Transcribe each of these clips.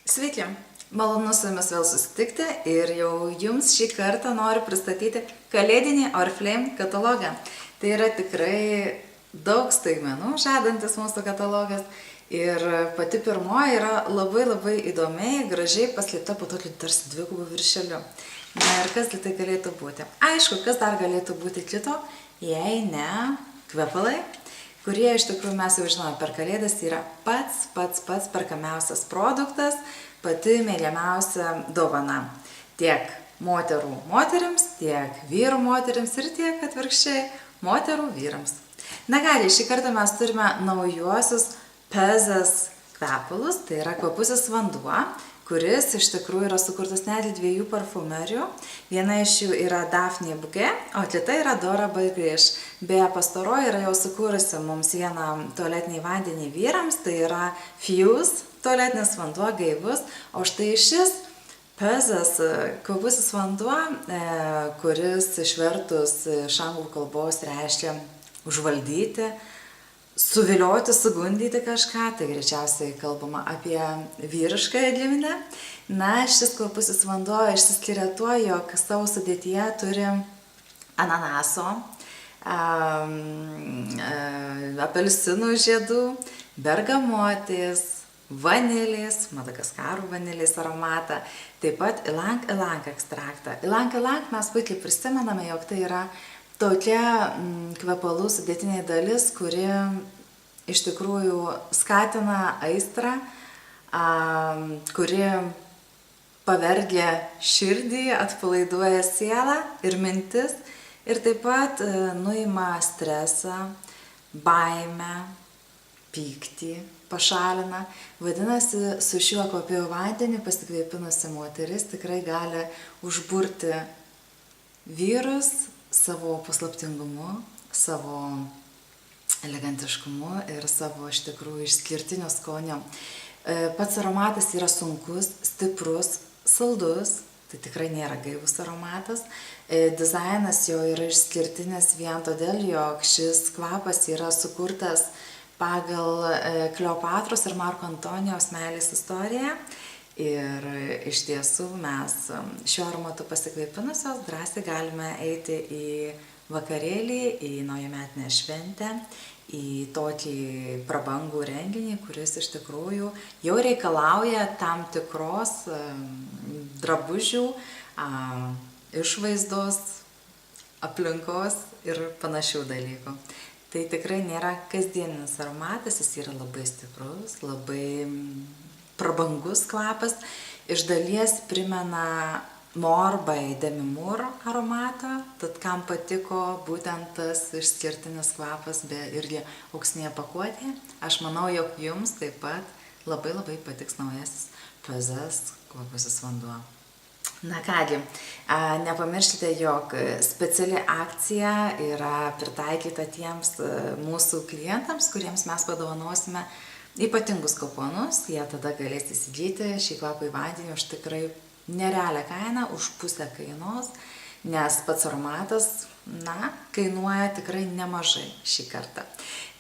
Sveiki, malonu su jumis vėl susitikti ir jau jums šį kartą noriu pristatyti kalėdinį Oriflame katalogą. Tai yra tikrai daug staigmenų žadantis mūsų katalogas ir pati pirmoji yra labai įdomiai, gražiai paslėpta po tokiu tarsi dvigubų viršeliu. Na ir kasgi tai galėtų būti? Aišku, kas dar galėtų būti kito, jei ne kvepalai, kurie iš tikrųjų mes jau žinome per kalėdas yra pats perkamiausias produktas, pati mėgiamiausia dovana. Tiek moterų moterims, tiek vyrų moterims ir tiek atvirkščiai moterų vyrams. Na kągi, šį kartą mes turime naujuosius Pezas kvepalus, tai yra kvapusis vanduo, kuris iš tikrųjų yra sukurtas net 2 parfumerių. Viena iš jų yra Daphne Bouquet, o kita yra Dora Baigrėš. Beje, pastaroji yra jau sukūrusi mums vieną tualetinį vandenį vyrams, tai yra Fuse tualetinis vanduo gaivus, o štai šis Pezas kvapusis vanduo, kuris išvertus iš anglų kalbos reiškia užvaldyti, suvilioti, sugundyti kažką, tai greičiausiai kalbama apie vyriškąją giminę. Na, šis kvapusis vanduo išsiskiria tuo, jog savo sudėtyje turi ananaso, apelsinų žiedų, bergamotės, vanilės, Madagaskarų vanilės aromatą, taip pat ilang-ilang ekstraktą. Ilang-ilang mes puikiai prisimename, jog tai yra tokia kvepalų sudėtinė dalis, kuri iš tikrųjų skatina aistrą, kuri pavergia širdį, atpalaiduoja sielą ir mintis ir taip pat nuima stresą, baimę, pyktį, pašalina. Vadinasi, su šiuo kvapiu vandeniu pasikvėpinusi moteris tikrai gali užburti vyrus savo paslaptingumu, savo elegantiškumu ir savo iš tikrųjų išskirtiniu skoniu. Pats aromatas yra sunkus, stiprus, saldus, tai tikrai nėra gaivus aromatas. Dizainas jo yra išskirtinis vien todėl, jog šis kvapas yra sukurtas pagal Kleopatros ir Marko Antonijaus meilės istoriją. Ir iš tiesų mes šiuo aromatu pasikvėpinusios drąsiai galime eiti į vakarėlį, į naujametinę šventę, į tokį prabangų renginį, kuris iš tikrųjų jau reikalauja tam tikros drabužių, išvaizdos, aplinkos ir panašių dalykų. Tai tikrai nėra kasdieninis aromatas, jis yra labai stiprus, labai prabangus kvapas, iš dalies primena Mor by Demi Moore aromatą, tad kam patiko būtent tas išskirtinis kvapas be irgi auksinėje pakuotėje, aš manau, jog jums taip pat labai patiks naujasis Pezas kvapusis vanduo. Na kągi, nepamirškite, jog speciali akcija yra pritaikyta tiems mūsų klientams, kuriems mes padovanosime ypatingus kuponus. Jie tada galės įsigyti šį kvapą į vandenį už tikrai nerealią kainą, už pusę kainos, nes pats aromatas, kainuoja tikrai nemažai šį kartą.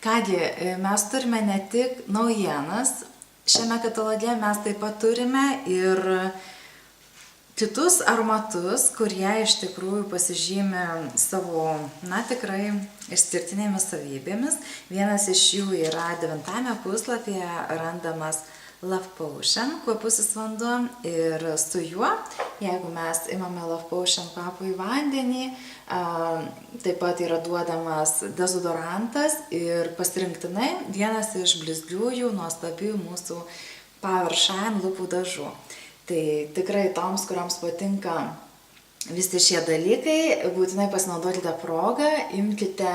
Kągi, mes turime ne tik naujienas, šiame kataloge mes taip pat turime ir kitus aromatus, kurie iš tikrųjų pasižymi savo, tikrai išskirtinėmis savybėmis. Vienas iš jų yra 9 puslapyje randamas Love Potion kvapusis vanduo ir su juo, jeigu mes imame Love Potion kvapų į vandenį, taip pat yra duodamas dezodorantas ir pasirinktinai vienas iš blizgiųjų, nuostabių mūsų Power Shine lūpų dažų. Tai tikrai toms, kuriams patinka visi šie dalykai, būtinai pasinaudokite progą, imkite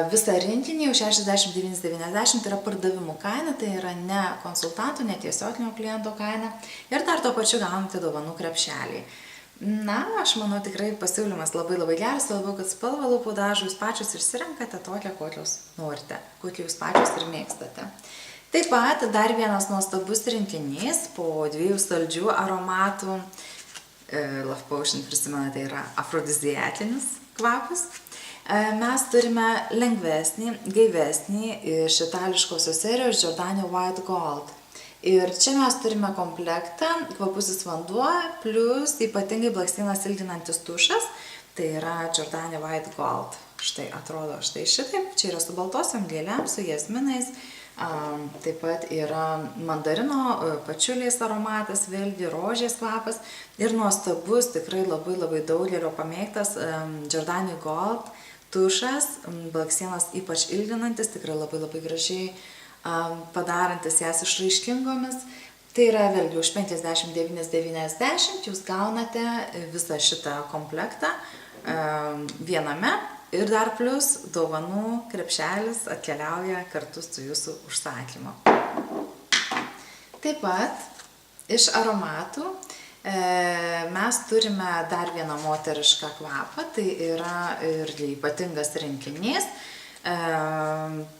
visą rinkinį, už 69,90 tai yra pardavimų kaina, tai yra ne konsultantų, ne tiesioginio kliento kaina ir dar tuo pačiu gaunate dovanų krepšelį. Aš manau, tikrai pasiūlymas labai geras, labiau, kad spalvą lūpų dažų jūs pačios išsirenkate tokią, kokios norite, kokią jūs pačios ir mėgstate. Taip pat dar vienas nuostabus rinkinys po 2 saldžių aromatų. Love Potion, prisimenate, yra afrodiziatinis kvapas. Mes turime lengvesnį, gaivesnį iš itališkosios serijos Giordano White Gold. Ir čia mes turime komplektą kvapusis vanduo plus ypatingai blakstienas ilginantis tušas, tai yra Giordani White Gold. Štai atrodo štai šitaip, čia yra su baltosiom gėlėm, su jasminais, taip pat yra mandarino pačiuliais aromatas, vėlgi rožės kvapas ir nuostabus, tikrai labai daugelio pamėgtas Giordani Gold tušas, blakstienas ypač ilginantis, tikrai labai gražiai padarantis jas išraiškingomis. Tai yra vėlgi už 59,90 jūs gaunate visą šitą komplektą viename ir dar plus dovanų krepšelis atkeliauja kartu su jūsų užsakymu. Taip pat iš aromatų mes turime dar vieną moterišką kvapą, tai yra ir ypatingas rinkinys.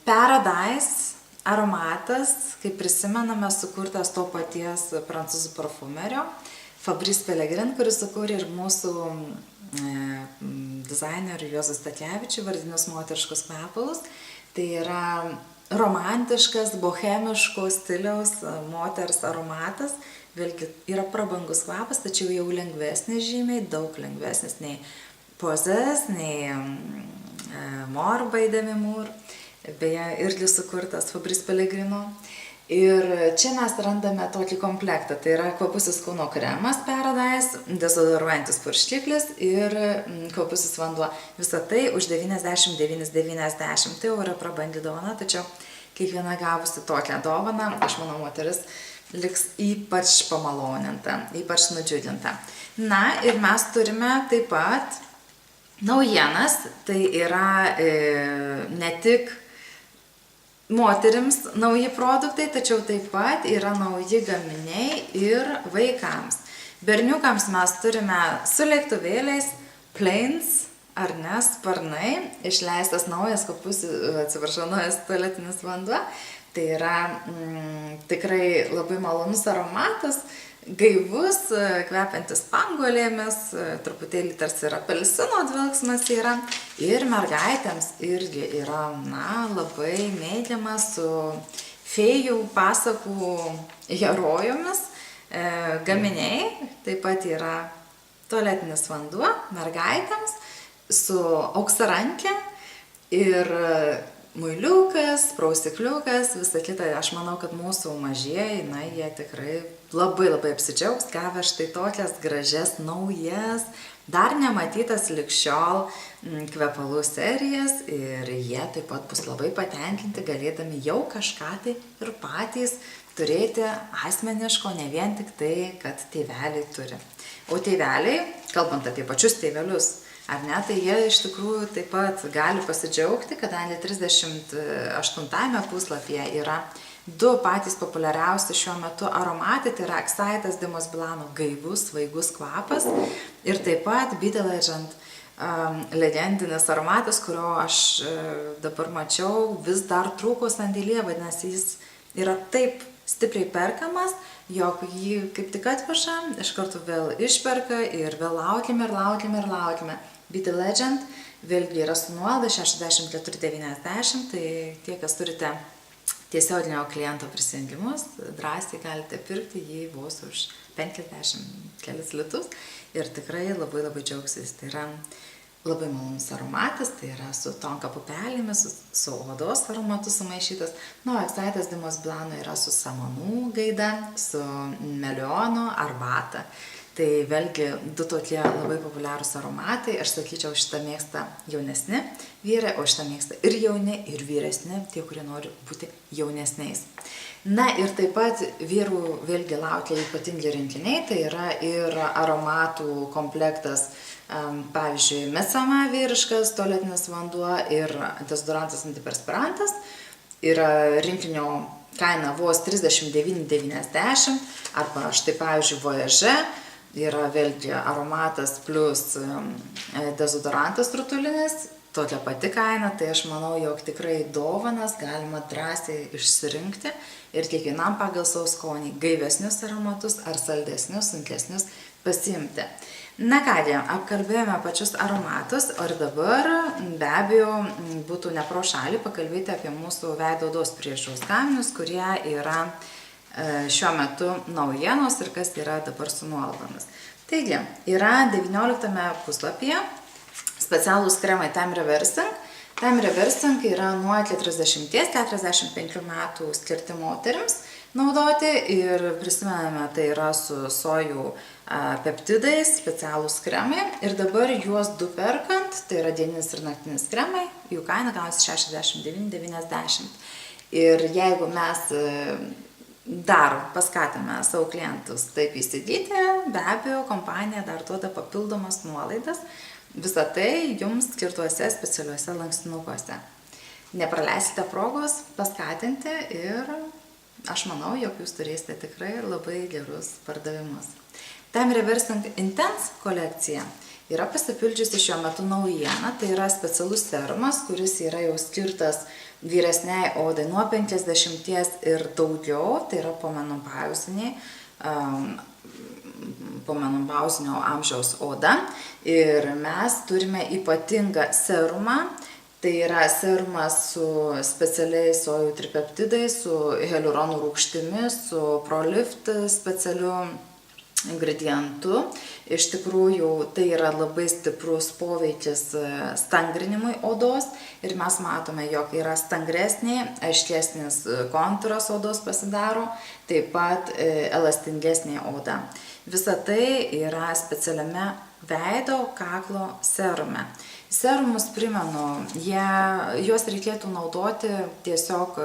Paradise aromatas, kaip prisimename, sukurtas to paties prancūzų parfumerio Fabrice Pellegrin, kuris sukūrė ir mūsų dizainerių Juozą Statkevičių vardinius moteriškus kvepalus. Tai yra romantiškas, bohemiško stiliaus moters aromatas. Vėlgi yra prabangus kvapas, tačiau jau lengvesnis žymiai, daug lengvesnis nei Pozes, nei Mor by Demi Moore. Beje, irgi sukurtas Fabrice Pellegrino. Ir čia mes randame tokį komplektą, tai yra kvapusis kūno kremas Paradise, dezodoruojantis purškiklis ir kvapusis vanduo. Visą tai už 99,90. Tai jau yra prabangi dovana, tačiau kiekviena gavusi tokią dovaną, aš manau, moteris liks ypač pamaloninta, ypač nudžiuginta. Na ir mes turime taip pat naujienas, tai yra ne tik moterims nauji produktai, tačiau taip pat yra nauji gaminiai ir vaikams. Berniukams mes turime su lėktuvėliais Planes, ar ne, sparnai, išleistas naujas naujas tualetinis vanduo. Tai yra tikrai labai malonus aromatas, gaivus, kvepiantis spanguolėmis, truputėlį tarsi ir apelsino dvelksmas yra. Ir mergaitėms irgi yra, labai mėgiamas su fėjų pasakų herojomis gaminiai. Taip pat yra tualetinis vanduo mergaitėms su auksarankė ir muiliukas, prausikliukas, visa kita. Aš manau, kad mūsų mažieji, jie tikrai labai apsidžiaugs, gavę štai tokias gražias, naujas, dar nematytas lig šiol kvepalų serijas ir jie taip pat bus labai patenkinti, galėdami jau kažką tai ir patys turėti asmeniško, ne vien tik tai, kad tėveliai turi. O tėveliai, kalbant apie pačius tėvelius, ar ne, tai jie iš tikrųjų taip pat gali pasidžiaugti, kadangi 38 puslapyje yra du patys populiariausi šiuo metu aromatai, tai yra Excitas de Mosbilano gaivus, svaigus kvapas ir taip pat Be The Legend legendinis aromatas, kurio aš dabar mačiau, vis dar trūko sandėlyje, vadinasi, jis yra taip stipriai perkamas, jog jį kaip tik atveža, iš karto vėl išperka ir vėl laukiame. Be The Legend vėlgi yra su nuolaida 64,90, tai tie, kas turite tiesioginio kliento prisijungimus, drąsiai galite pirkti jį vos už 50 kelis litus ir tikrai labai džiaugsis. Tai yra labai malonus aromatas, tai yra su tonka pupelėmis, su odos aromatu sumaišytas. O Excitas de Mosbilano yra su samanų gaida, su meliono arbata. Tai vėlgi du tokie labai populiarūs aromatai. Aš sakyčiau, šitą mėgsta jaunesni vyrai, o šitą mėgsta ir jauni, ir vyresni, tie, kurie nori būti jaunesniais. Na ir taip pat vyrų vėlgi laukia ypatingi rinkiniai, tai yra ir aromatų komplektas, pavyzdžiui, Metsama vyriškas tualetinis vanduo ir dezodorantas antiperspirantas. Yra rinkinio kaina vos 39,90 arba štai pavyzdžiui Voyage. Yra vėlgi aromatas plus dezodorantas rutulinis, tokia pati kaina, tai aš manau, jog tikrai dovanas galima drąsiai išsirinkti ir kiekvienam pagal savo skonį gaivesnius aromatus ar saldesnius, sunkesnius pasiimti. Na kągi, apkalbėjome pačius aromatus, o ir dabar be abejo būtų ne pro šalį pakalbėti apie mūsų veido odos priežiūros gaminius, kurie yra šiuo metu naujienos ir kas yra dabar su nuolaidomis. Taigi, yra 19 puslapyje specialūs kremai Time Reversing. Time Reversing yra nuo 40-45 metų skirti moterims naudoti ir prisimename, tai yra su sojų peptidais, specialūs kremai ir dabar juos du perkant, tai yra dieninis ir naktinis kremai, jų kaina gaunasi 69,90. Ir jeigu mes dar paskatame savo klientus taip įsigyti, be abejo, kompanija dar duoda papildomas nuolaidas, visą tai jums skirtuose specialiuose lankstinukuose. Nepraleisite progos paskatinti ir aš manau, jog jūs turėsite tikrai labai gerus pardavimus. Time Reversing Intense kolekcija yra pasipildžiusi šiuo metu naujieną, tai yra specialus serumas, kuris yra jau skirtas vyresniai odai nuo 50 ir daugiau, tai yra pomenopauzinio amžiaus oda. Ir mes turime ypatingą serumą, tai yra serumas su specialiais sojų tripeptidais, su hialuronų rūgštimi, su ProLift specialiu ingredientu. Iš tikrųjų, tai yra labai stiprus poveikis stangrinimui odos ir mes matome, jog yra stangresnė, aiškesnis kontūras odos pasidaro, taip pat elastingesnė oda. Visa tai yra specialiame veido kaklo serume. Serumus primenu, juos reikėtų naudoti tiesiog,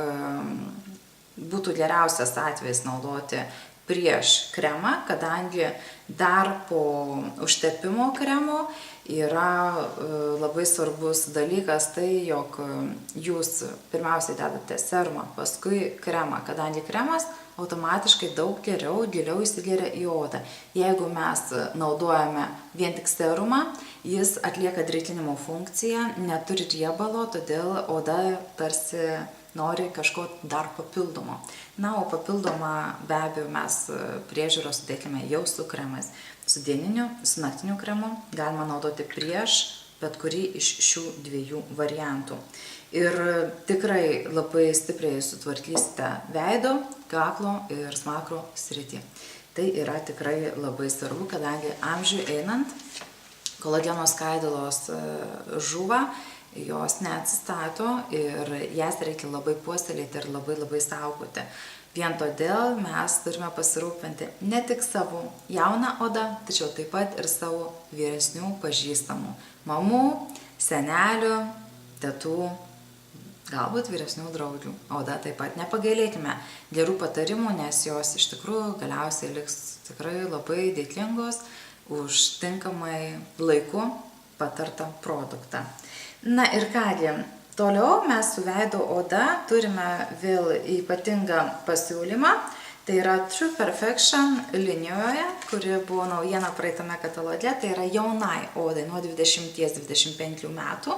būtų geriausias atvejis naudoti prieš kremą, kadangi dar po užtepimo kremo yra labai svarbus dalykas tai, jog jūs pirmiausiai dedate serumą, paskui kremą, kadangi kremas automatiškai daug geriau, giliau įsigeria į odą. Jeigu mes naudojame vien tik serumą, jis atlieka drėkinimo funkciją, neturi riebalo, todėl oda tarsi nori kažko dar papildomo. Na, o papildomą be abejo mes priežiūros sudėkime jau su kremais. Su dieniniu, su naktiniu kremu galima naudoti prieš bet kurį iš šių dviejų variantų. Ir tikrai labai stipriai sutvarkysite veido, kaklo ir smakro sritį. Tai yra tikrai labai svarbu, kadangi amžiui einant kolageno skaidulos žūva, jos neatsistato ir jas reikia labai puoselėti ir labai saugoti. Vien todėl mes turime pasirūpinti ne tik savo jauną odą, tačiau taip pat ir savo vyresnių pažįstamų mamų, senelių, tetų, galbūt vyresnių draugių oda taip pat. Nepagailėkime gerų patarimų, nes jos iš tikrųjų galiausiai liks tikrai labai dėkingos už tinkamai laiku patartą produktą. Na ir kągi, toliau mes su veido oda turime vėl ypatingą pasiūlymą. Tai yra True Perfection linijoje, kuri buvo naujiena praeitame kataloge. Tai yra jaunai odai nuo 20-25 metų,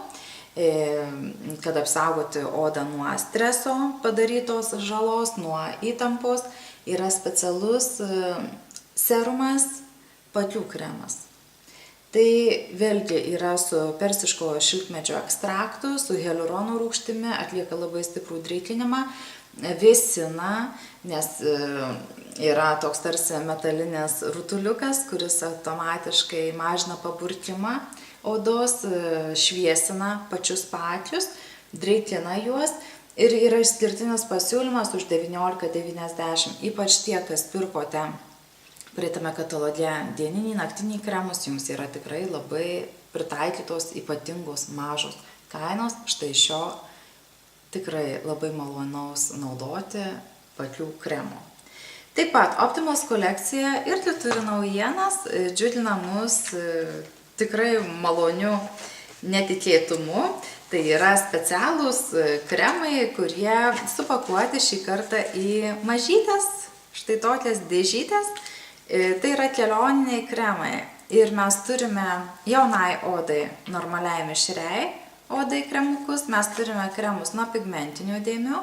kad apsaugoti odą nuo streso padarytos žalos, nuo įtampos. Yra specialus serumas pakių kremas. Tai vėlgi yra su persiško šilkmedžio ekstraktu, su hialuronų rūgštimi, atlieka labai stiprų drėkinimą, vėsina, nes yra toks tarsi metalinis rutuliukas, kuris automatiškai mažina paburkimą odos, šviesina pačius pakius, drėkina juos ir yra išskirtinis pasiūlymas už 19,90. Ypač tie, kas pirkote praeitame kataloge dieninį, naktinį kremus, jums yra tikrai labai pritaikytos ypatingos mažos kainos. Štai šio tikrai labai malonaus naudoti pakių kremo. Taip pat Optimos kolekcija irgi turi naujienas, džiugina mus tikrai maloniu netikėtumu. Tai yra specialūs kremai, kurie supakuoti šį kartą į mažytes, štai tokias dėžytes. Tai yra kelioniniai kremai ir mes turime jaunai odai, normaliai mišriai odai kremukus, mes turime kremus nuo pigmentinių dėmių,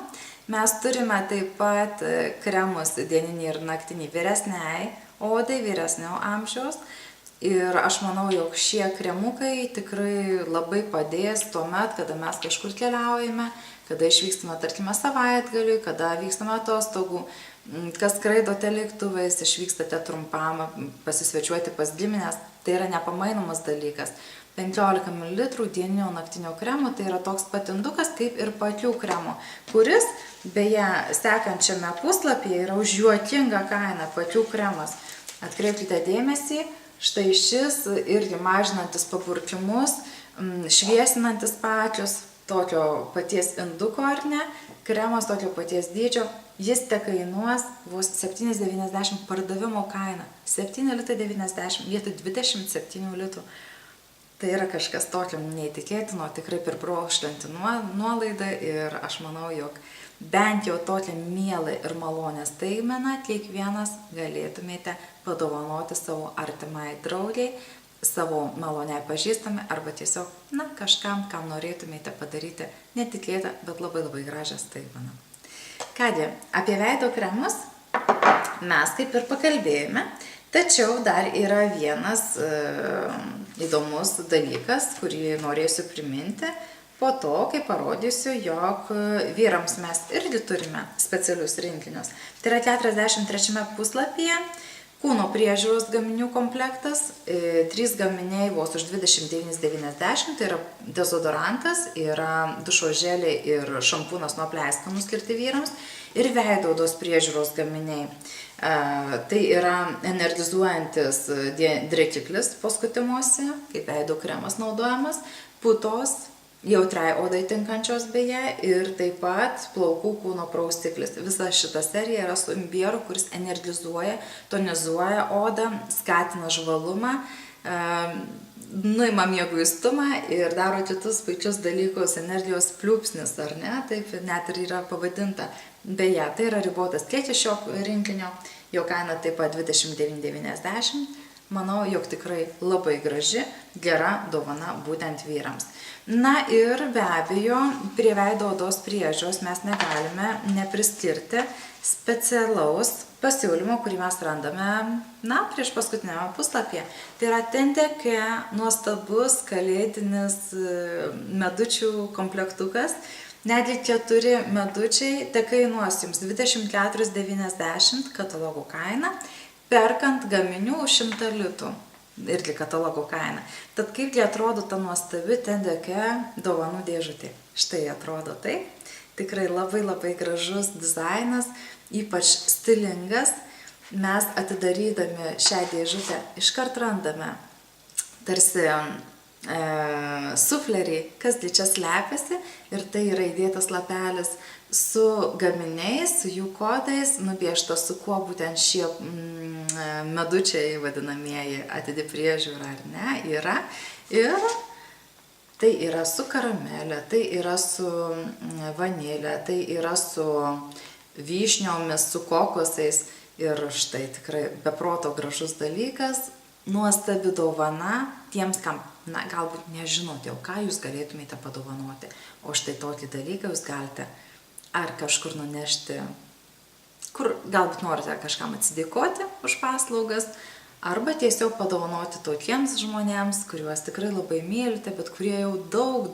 mes turime taip pat kremus dieninį ir naktinį vyresniai odai, vyresnio amžiaus. Ir aš manau, jog šie kremukai tikrai labai padės tuomet, kada mes kažkur keliaujame, kada išvykstame, tarkime, savaitgaliui, kada vykstame atostogų. kas skraidote lėktuvais, išvykstate trumpam pasisvečiuoti pas giminės, tai yra nepamainomas dalykas. 15 ml dieninio naktinio kremo, tai yra toks patindukas kaip ir paakių kremo, kuris, beje, sekančiame puslapyje yra už juokingą kainą paakių kremas. Atkreipkite dėmesį, štai šis irgi mažinantis papurkimus, šviesinantis paakius, tokio paties induko ar ne, kremas tokio paties dydžio, jis te kainuos vos 7,90 pardavimo kaina. 7,90 vietoj 27 litų. Tai yra kažkas tokio neįtikėtino, tikrai pribrokštanti nuolaida ir aš manau, jog bent jau tokią mielą ir malonę staigmeną kiekvienas galėtumėte padovanoti savo artimai draugiai, savo maloniai pažįstami arba tiesiog, kažkam, kam norėtumėte padaryti netikėtą, bet labai labai gražią staigmeną. Kągi, apie veido kremus mes kaip ir pakalbėjome, tačiau dar yra vienas įdomus dalykas, kurį norėsiu priminti po to, kai parodysiu, jog vyrams mes irgi turime specialius rinkinius. Tai yra 43 puslapyje kūno priežiūros gaminių komplektas, 3 gaminiai vos už 29,90, tai yra dezodorantas, yra dušo želė ir šampūnas nuo pleiskanų skirti vyrams ir veido odos priežiūros gaminiai. Tai yra energizuojantis drėkiklis po skutimosi, kaip veido kremas naudojamas, putos, jautrai odai tinkančios beje ir taip pat plaukų kūno praustiklis. Visa šita serija yra su imbieru, kuris energizuoja, tonizuoja odą, skatina žvalumą, nuima mieguistumą ir daro kitus puikius dalykus, energijos pliūpsnis, ar ne, taip net ir yra pavadinta. Beje, tai yra ribotas kiekis šio rinkinio, jo kaina taip pat 29,90. Manau, jog tikrai labai graži, gera dovana būtent vyrams. Na ir be abejo, prie veido odos priežiūros mes negalime nepriskirti specialaus pasiūlymo, kurį mes randame, prieš paskutiniame puslapyje. Tai yra Tendeke nuostabus kalėdinis medučių komplektukas. Netgi 4 medučiai te kainuos jums 24,90 katalogo kaina, perkant gaminių už 100 litų. Irgi katalogo kaina. Tad kaipgi atrodo ta nuostabi Tendeke dovanų dėžutė? Štai atrodo taip. Tikrai labai labai gražus dizainas, ypač stilingas. Mes atidarydami šią dėžutę iškart randame tarsi suflerį, kasgi čia slepiasi, ir tai yra įdėtas lapelis su gaminiais, su jų kodais, nupiešta su kuo būtent šie medučiai vadinamieji atidi priežiūra ar ne yra. Ir tai yra su karamelė, tai yra su vanilė, tai yra su vyšniomis, su kokosais. Ir štai tikrai beproto gražus dalykas, nuostabi dovana tiems, kam galbūt nežinote, ką jūs galėtumėte padovanoti. O štai tokį dalyką jūs galite ar kažkur nunešti, kur galbūt norite kažkam atsidėkoti už paslaugas, arba tiesiog padovanoti tokiems žmonėms, kuriuos tikrai labai mylite, bet kurie jau daug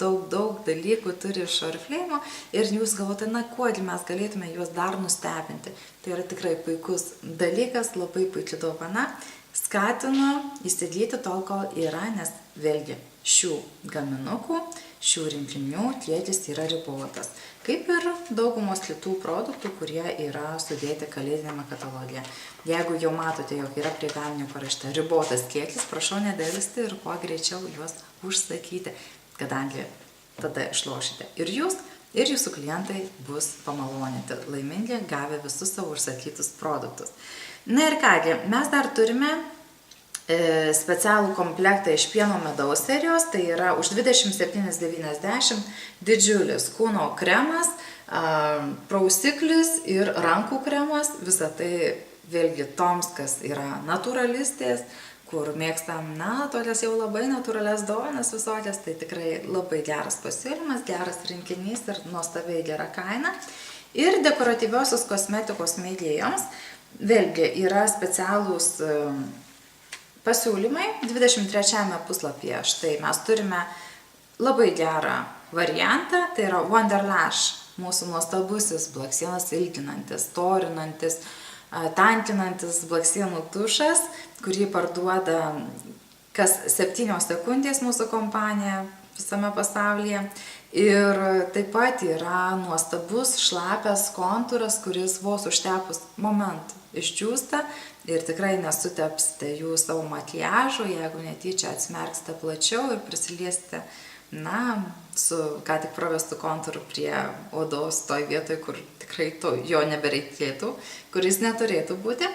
dalykų turi iš Oriflame ir jūs galvote, kuogi mes galėtume juos dar nustebinti. Tai yra tikrai puikus dalykas, labai puikia dovana. Skatinu įsigyti tol, kol yra, nes vėlgi šių gaminukų, šių rinkinių kiekis yra ribotas. Kaip ir daugumos kitų produktų, kurie yra sudėti kalėdinėme kataloge. Jeigu jau matote, jog yra prie gaminio parašyta ribotas kiekis, prašau nedelsti ir kuo greičiau juos užsakyti, kadangi tada išlošite ir jūs, ir jūsų klientai bus pamaloninti, laimingi, gavę visus savo užsakytus produktus. Na ir kągi, mes dar turime specialų komplektą iš pieno medaus serijos, tai yra už 27,90 didžiulis kūno kremas, prausiklis ir rankų kremas. Visa tai vėlgi toms, kas yra natūralistės, kur mėgstam, tokias jau labai natūralias dovanas visokias, tai tikrai labai geras pasiūlymas, geras rinkinys ir nuostabiai gera kaina. Ir dekoratyviosios kosmetikos mėgėjams vėlgi yra specialūs pasiūlymai 23 puslapyje. Štai mes turime labai gerą variantą, tai yra Wonderlash mūsų nuostabusis blakstienas ilginantis, torinantis, tankinantis blakstienų tušas, kurį parduoda kas 7 sekundės mūsų kompanija visame pasaulyje. Ir taip pat yra nuostabus šlapias kontūras, kuris vos užtepus momentu išdžiūsta ir tikrai nesutepsite jų savo makiažu, jeigu netyčia atsimerksite plačiau ir prisiliesite, su ką tik pravestų kontūru prie odos toj vietoj, kur tikrai jo nebereikėtų, kur jis neturėtų būti.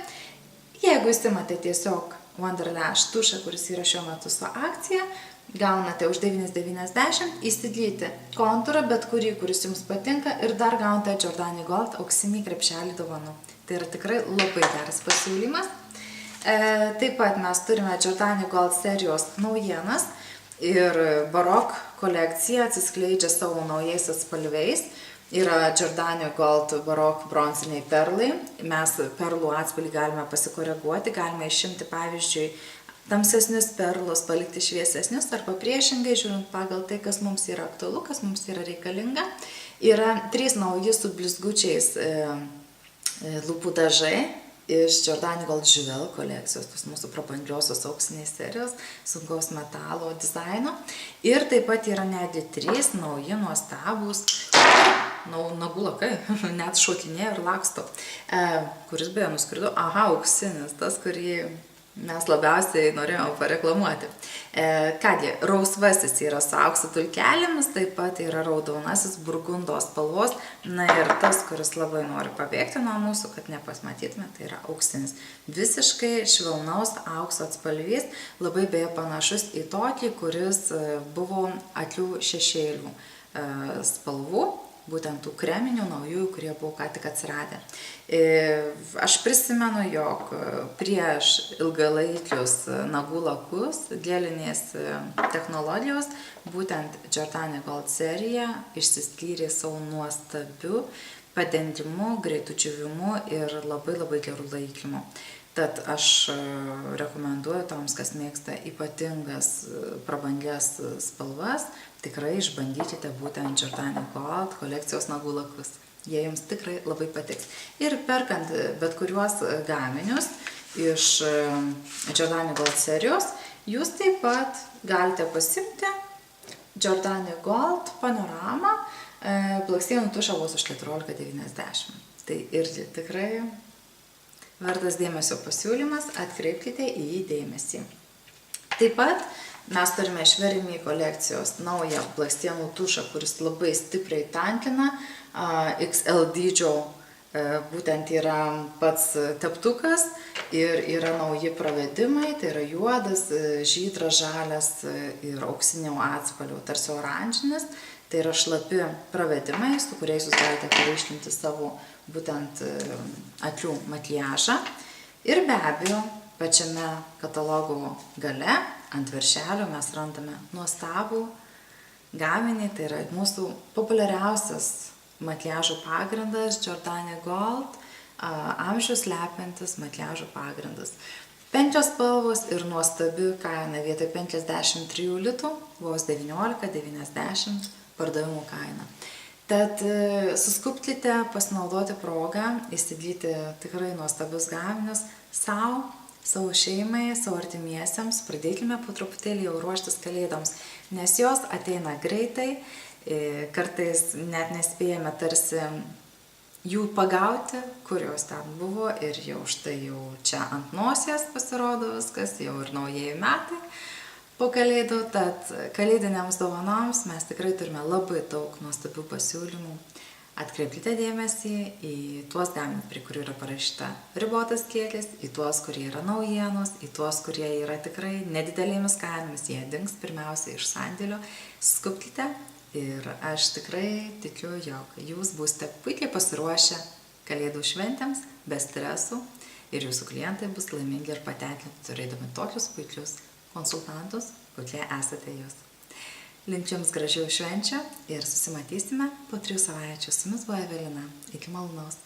Jeigu įsimate tiesiog Wonderlash tušą, kuris yra šiuo metu su akcija, gaunate už 9,90 įsigyti kontūrą, bet kurį, kuris jums patinka, ir dar gaunate Giordani Gold auksinį krepšelį dovanų. Tai yra tikrai labai geras pasiūlymas. Taip pat mes turime Giordani Gold serijos naujienas ir Barok kolekcija atsiskleidžia savo naujais atspalviais. Yra Giordani Gold Barok bronziniai perlai. Mes perlų atspalvį galime pasikoreguoti, galime išimti, pavyzdžiui, tamsesnius perlus, palikti šviesesnius, arba priešingai, žiūrint pagal tai, kas mums yra aktualu, kas mums yra reikalinga. Yra 3 nauji su blizgučiais lūpų dažai iš Giordani Gold Juvel kolekcijos, tos mūsų prabangiosios auksinės serijos, sunkaus metalo dizaino. Ir taip pat yra netgi 3 nauji nuostabūs nagų lakai, net šokinėja ir laksto, kuris beje nuskrido, auksinis, tas, kurį mes labiausiai norėjome pareklamuoti. Kągi, rausvasis yra su aukso tulkelėmis, taip pat yra raudonasis burgundos spalvos, ir tas, kuris labai nori pabėgti nuo mūsų, kad nepasmatytume, tai yra auksinis. Visiškai švelnaus aukso atspalvys, labai beje panašus į tokį, kuris buvo aklių šešėlių spalvų, būtent tų kreminių naujųjų, kurie buvo ką tik atsiradę. Aš prisimenu, jog prieš ilgalaikius nagų lakus gelinės technologijos, būtent Giordani Gold serija išsiskyrė savo nuostabiu padengimu, greitu džiovimu ir labai gerų laikymu. Tad aš rekomenduoju toms, kas mėgsta ypatingas prabangias spalvas, tikrai išbandykite būtent Giordani Gold kolekcijos nagų lakus. Jie jums tikrai labai patiks. Ir perkant bet kuriuos gaminius iš Giordani Gold serijos, jūs taip pat galite pasimti Giordani Gold panoramą blakstienų tušą vos už 14,90. Tai irgi tikrai vertas dėmesio pasiūlymas, atkreipkite į jį dėmesį. Taip pat mes turime iš Verimi kolekcijos naują blakstienų tušą, kuris labai stipriai tankina, XL dydžio, būtent yra pats teptukas ir yra nauji pravedimai, tai yra juodas, žydras, žalias ir auksinio atspalvio, tarsi oranžinis. Tai yra šlapi pravedimai, su kuriais jūs galite paryškinti savo būtent akių makiažą. Ir be abejo, pačiame katalogo gale, ant viršelio, mes randame nuostabų gaminį, tai yra mūsų populiariausias makiažo pagrindas, Giordani Gold, amžius slepiantis makiažo pagrindas. 5 spalvos ir nuostabi kaina, vietoj 53 litų, vos 19,90 pardavimų kaina. Tad suskubkite pasinaudoti progą, įsigyti tikrai nuostabius gaminius savo šeimai, savo artimiesiems. Pradėkime po truputėlį jau ruoštis kalėdoms, nes jos ateina greitai, kartais net nespėjame tarsi jų pagauti, kur jos ten buvo, ir jau štai jau čia ant nosies pasirodo viskas, jau ir naujieji metai po kalėdų. Tad kalėdinėms dovanoms mes tikrai turime labai daug nuostabių pasiūlymų. Atkreipkite dėmesį į tuos gaminius, prie kurių yra parašyta ribotas kiekis, į tuos, kurie yra naujienos, į tuos, kurie yra tikrai nedidelėmis kainomis, jie dings pirmiausia iš sandėlio. Skubkite ir aš tikrai tikiu, jog jūs būsite puikiai pasiruošę kalėdų šventėms, be stresų, ir jūsų klientai bus laimingi ir patenkinti, turėdami tokius puikius konsultantus, kokie esate jūs. Linkiu jums gražių švenčių ir susimatysime po 3 savaičių. Su jumis buvo Evelina. Iki malonaus.